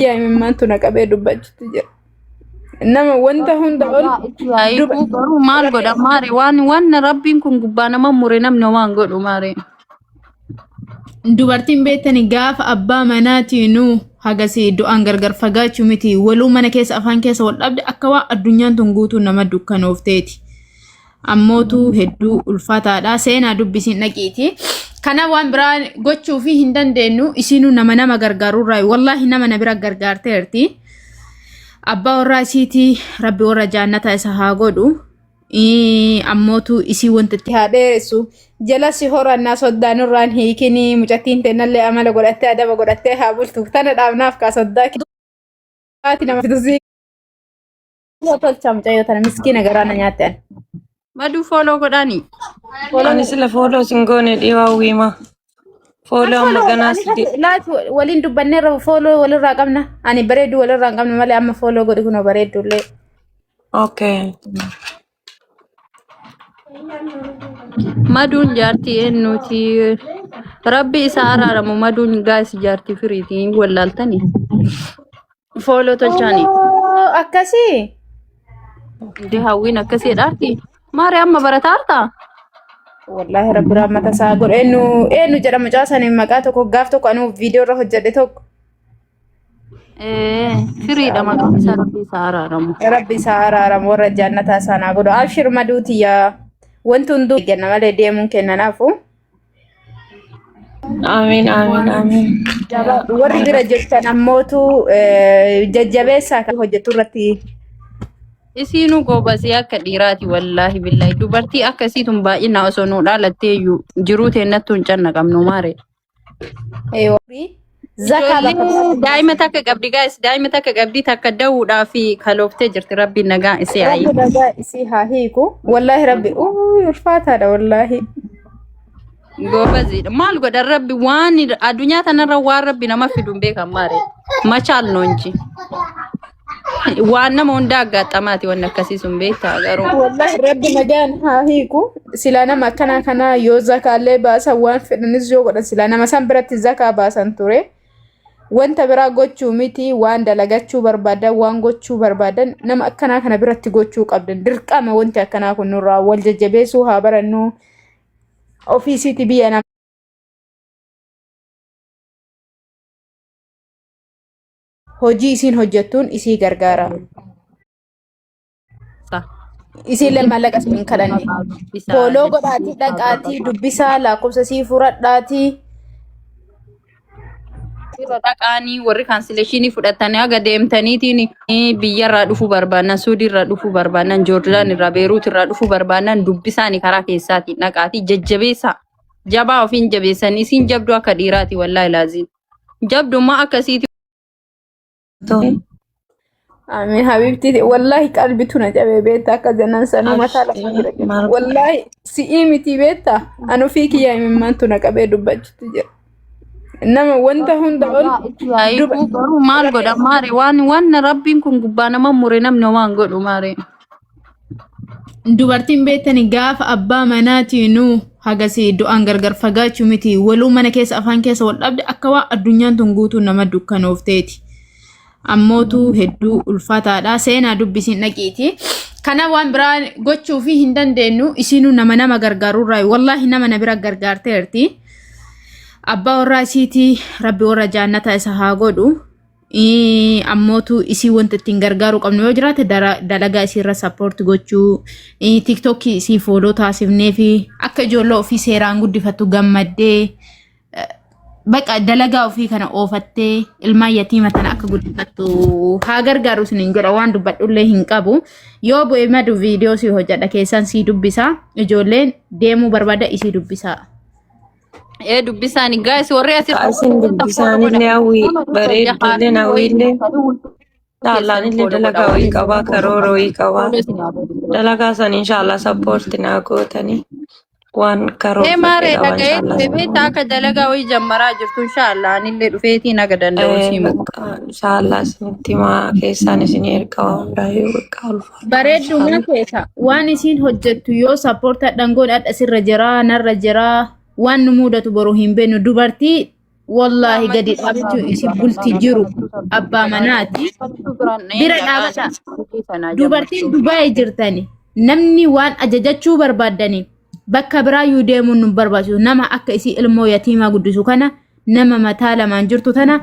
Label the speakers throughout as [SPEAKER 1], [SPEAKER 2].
[SPEAKER 1] yaa imimmaantu na qabee dubbachuutu jira. Nama wanta hunda ol
[SPEAKER 2] Ayibu garuu maal godha maare waan rabbiin kun gubbaa nama mure namni waan godhu maare.
[SPEAKER 1] dubartiin beektani gaafa abbaa manaatiinuu hagasii du'aan gargar fagaachuu miti waluu mana keessa afaan keessa wal dhabde akka waan addunyaan tun guutuu nama dukkanoofteeti. Ammootu hedduu ulfaataadha seenaa dubbisiin dhaqiiti. Kana waan biraa gochuu fi hin dandeenyu isinuu nama gargaarurraa wallaahi nama na bira gargaarteerti. Abbaa warraa isiitii rabbi warra jaannata isa haa godhu. Ammootu isii wanti itti haa dheeressu jala si horannaa soddaanurraan hiikini mucattiin teennallee amala godhattee adaba godhattee haa bultu tana dhaabnaaf kaa soddaa kiitii nama fitusii tolcha mucayyoo tana miskiina garaana nyaatte
[SPEAKER 2] Madu follow godhani.
[SPEAKER 3] Ani sila follow singone dhiiwaa wiima. Follow amma ganaa sidi.
[SPEAKER 1] laatu waliin dubbanneerra follow walirraa qabna ani bareedu walirraa qabna malee amma follow godhi kunoo bareedullee.
[SPEAKER 3] Okay.
[SPEAKER 2] Maduun jaartii eenyuti? Rabbi isa araaramu maduun gaas jaartii firiitiin wallaaltani. Follow tolchani.
[SPEAKER 1] Akkasii.
[SPEAKER 2] De hawwiin akkasii dhaarti. Maare amma barataarta?
[SPEAKER 1] Wallahi rabbi rahmata isaa godhu eenyu jedhama caasanii maqaa tokko gaaf tokko anu viidiyoo irra hojjedhe tokko.
[SPEAKER 2] Firiidha maqaan isaa rabbi isa araaramu.
[SPEAKER 1] Rabbi isaa araaramu warra jaannataa isaanaa godhu abshir maduuti yaa wanti hunduu eegganna malee deemuun kennanaafu.
[SPEAKER 3] Amiin amiin amiin.
[SPEAKER 1] Warri bira jirtan ammootu jajjabeessaa kan hojjetu irratti.
[SPEAKER 2] Isiinuu goobasii akka dhiiraati wallaahi billahi dubartii akkasiitun baay'ina osoo nu dhaalattee jiruu teennattuu hin canna qabnu maare. Daa'ima takka qabdi gaa'is daa'ima takka qabdi takka dawuudhaa fi kalooftee jirti rabbi nagaa isee haa hiiku.
[SPEAKER 1] Nagaa isee haa hiiku wallaahi rabbi ulfaataadha wallaahi.
[SPEAKER 2] Goobaziidha maal godhan rabbi waan addunyaa tanarra waan rabbi nama fiduun beekan maare machaal noonji. Waan nama hundaa aggaxamaati waan akkasii sun beektaa garuu.
[SPEAKER 1] Wallahi rabbi nagaan haa hiiku silaa nama akkana kana yoo zakaallee baasan waan fedhanis yoo godhan silaa nama san biratti zakaa baasan ture. Wanta biraa gochuu miti waan dalagachuu barbaadan waan gochuu barbaadan nama akkanaa kana biratti gochuu qabdan dirqama wanti akkanaa kun nurraa wal jajjabeessuu haa barannu ofiisiiti biyya nama. Hojii isiin hojjettuun isii gargaara. Isiillee maallaqa isiin kadhanne. Follow godhaatii dhaqaatii dubbisaa lakkoofsa sii fudhadhaatii.
[SPEAKER 2] Dhaqaanii warri kaansileeshinii fudhatanii haga deemtaniitiin biyyarraa dhufuu barbaadan suudiirraa dhufuu barbaadan joordaan irraa beeruutirraa dhufuu barbaadan dubbisaanii karaa keessaatiin dhaqaatii jajjabeessa jabaa ofiin jabeessanii isiin jabduu akka dhiiraati wallaahi laaziin jabdummaa akkasiiti.
[SPEAKER 1] Amin habibti wallahi qalbitu na jabe beeta akka janan sanuu mataa lafa jira wallahi si'ii miti beeta anu fi kiyyaa imimmaantu na qabee dubbachuutu jira. Nama wanta hunda ol
[SPEAKER 2] Ayibu garuu maal godha maare waan rabbiin kun gubbaa nama mure namni waan godhu maare.
[SPEAKER 1] dubartiin beektani gaafa abbaa manaatiinuu hagasii du'aan gargar fagaachuu miti waluu mana keessa afaan keessa wal dhabde akka waan addunyaan tun guutuu nama dukkanoofteeti. Ammootu hedduu ulfaataadha seenaa dubbisiin dhaqiiti. Kana waan biraa gochuu fi hin dandeenyu isinuu nama gargaarurraa wallaahi nama na bira gargaarteerti. Abbaa warraa isiitii rabbi warra jaannata isa haa godhu. Ammootu isii wanti ittiin gargaaruu qabnu yoo jiraate dalagaa isiirra sappoorti gochuu tiktokii isii fooloo taasifnee fi akka ijoolloo ofii seeraan guddifattu gammaddee baqa dalagaa ofii kana oofattee ilmaan yatiima tana akka guddifattu haa gargaaru isiniin jedha waan dubbadhullee hin qabu yoo bu'ee madu viidiyoo sii hojjedha keessan sii dubbisaa ijoolleen deemuu barbaada isii dubbisaa.
[SPEAKER 2] Dubbisaanii gaa'is warri
[SPEAKER 3] Kaasin dubbisaanillee hawwii bareeddullee hawwiillee Daallaanillee dalagaa wayii qabaa karoora wayii qabaa dalagaa san inshaallah sappoorti naa gootanii waan karoora
[SPEAKER 2] maaree dhaga'ee beektaa akka dalagaa wayii jammaraa jirtu inshaallah anillee dhufeetii naga danda'u simu.
[SPEAKER 3] Inshaallah isinitti maa keessaan isinii erga waan hundaayyuu bakka ulfaatu.
[SPEAKER 1] Bareeddummaa keessa waan isiin hojjettu yoo sappoorta dhangoon adda sirra jira narra jira waan nu mudatu boruu hin beeknu dubartii wallahi gadi dhaabachuu isi bulti jiru abbaa manaati bira dhaabata dubartiin Dubaay jirtani namni waan ajajachuu barbaadani bakka biraa yoo deemuun nu barbaachisu nama akka isi ilmoo yatiimaa guddisu kana nama mataa lamaan jirtu tana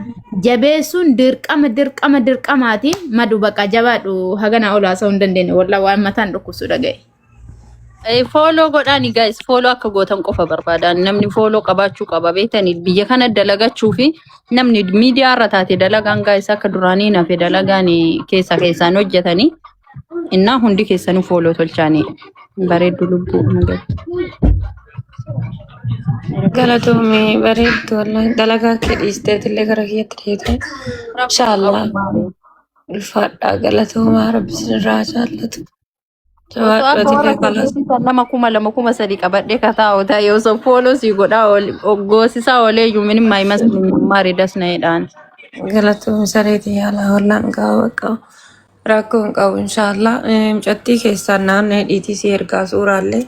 [SPEAKER 1] jabeessuun dirqamaati madu baqa jabaadhu hagana olaasoo hin dandeenye wallahi waan mataan dhukkubsu dhagaye.
[SPEAKER 2] Follow godhaani guys, follow akka gootan qofa barbaadan namni follow qabaachuu qaba beetanii biyya kana dalagachuu fi namni miidiyaa irra taate dalagaan guys akka duraanii nafe dalagaan keessaan hojjetanii innaa hundi keessanii follow tolchaanii bareeddu lubbuu nagaa.
[SPEAKER 3] Galatoomii bareeddu wallahi dalagaa kedhiisteetillee gara kiyyatti dhiyeete. Inshallah ulfaadhaa galatoomaa rabbi sinirraa jaallatu.
[SPEAKER 2] Nama kuma 3,000 qabadhee kataa otaa yoo so follow si godhaa goosisaa olee yuumin maayimas maaridas na'edhaan.
[SPEAKER 3] Galatoomii sareetii yaala wallaan gaawwa qabu. Rakkoon qabu inshallah mucattii keessaan naannoo hidhiitii si ergaa suuraallee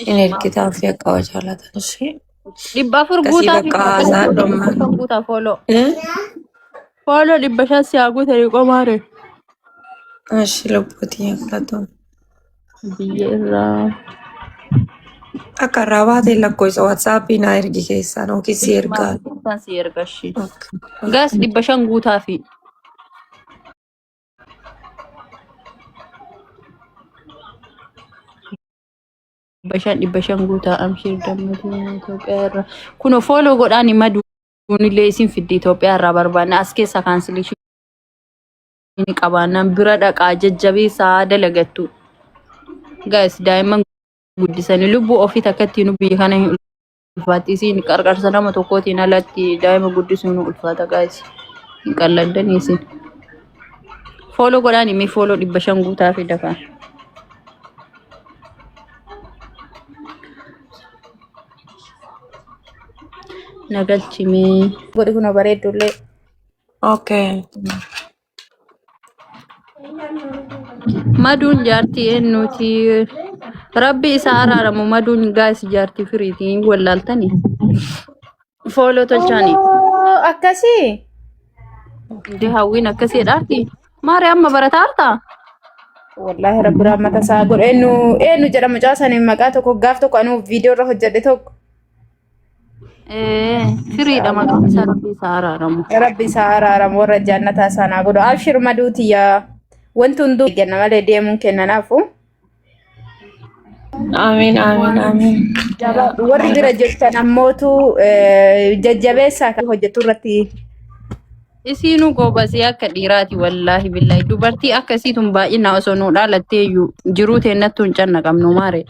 [SPEAKER 3] in ergitaa fi akka jaalatan ishee.
[SPEAKER 2] 400 guutaa follow. Follow 500 si haa guutanii qomaare.
[SPEAKER 3] Ashi lubbuutii galatoomii.
[SPEAKER 2] Biyya irraa
[SPEAKER 3] akka irraa baatee lakkoofsa WhatsApp na ergi keessaan yookiin si ergaa.
[SPEAKER 2] si erga shi. Gas 500 guutaa fi. Bashan guutaa amshir dammadii Itoophiyaa irraa. Kuno follow godhaani maduunillee isin fiddi Itoophiyaa irraa barbaanna as keessa kaansileeshinii qabaannaan bira dhaqaa jajjabeessaa dalagattu. Guys daa'imman guddisanii lubbuu ofii takkatti nu biyya kana hin ulfaatti isin qarqarsa nama tokkootiin alatti daa'ima guddisuun ulfaata guys hin qalladdan isin. Follow godhaani mi follow 500 guutaa fi dafa. Nagalchime godhi kuna bareedullee.
[SPEAKER 3] Okay.
[SPEAKER 2] Maduun jaartii eenyuti rabbi isa araaramu maduun gaas jaartii firiitiin wallaaltanii follow tolchaanii
[SPEAKER 1] Akkasii
[SPEAKER 2] hawwiin akkasii dhaarti maari amma barataarta
[SPEAKER 1] wallahi rabbi rahmata isaa godhu eenyu jedhama caasanii maqaa tokko gaaf tokko anuu viidiyoo irra hojjedhe tokko
[SPEAKER 2] firiidha maqaan isaa rabbi isa araaramu
[SPEAKER 1] warra jannataa isaanaa godhu abshir maduutiyyaa wanti hunduu eegganna malee deemuun kennanaafu.
[SPEAKER 3] Amiin.
[SPEAKER 1] Warri bira jirtan ammootu jajjabeessaa kan hojjetu irratti.
[SPEAKER 2] Isiinuu goobasii akka dhiiraati wallaahi billahi dubartii akkasiitun baay'ina osoo nuu dhalatteeyyuu jiruu teennattuu hin canna qabnu maare.